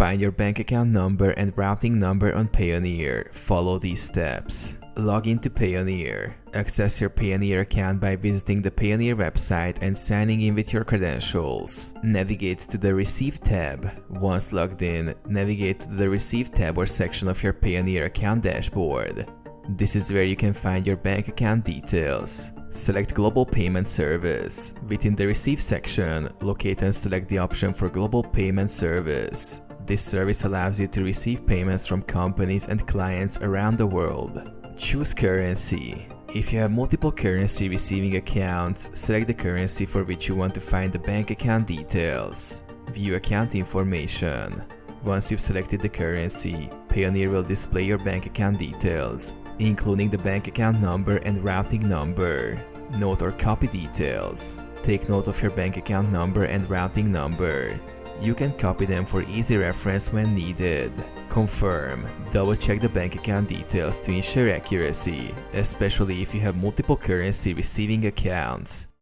find your bank account number and routing number on Payoneer, follow these steps. Log into Payoneer. Access your Payoneer account by visiting the Payoneer website and signing in with your credentials. Navigate to the Receive tab. Once logged in, navigate to the Receive tab or section of your Payoneer account dashboard. This is where you can find your bank account details. Select Global Payment Service. Within the Receive section, locate and select the option for Global Payment Service. This service allows you to receive payments from companies and clients around the world. Choose currency. If you have multiple currency receiving accounts, select the currency for which you want to find the bank account details. View account information. Once you've selected the currency, Payoneer will display your bank account details, including the bank account number and routing number. Note or copy details. Take note of your bank account number and routing number. You can copy them for easy reference when needed. Confirm. Double-check the bank account details to ensure accuracy, especially if you have multiple currency receiving accounts.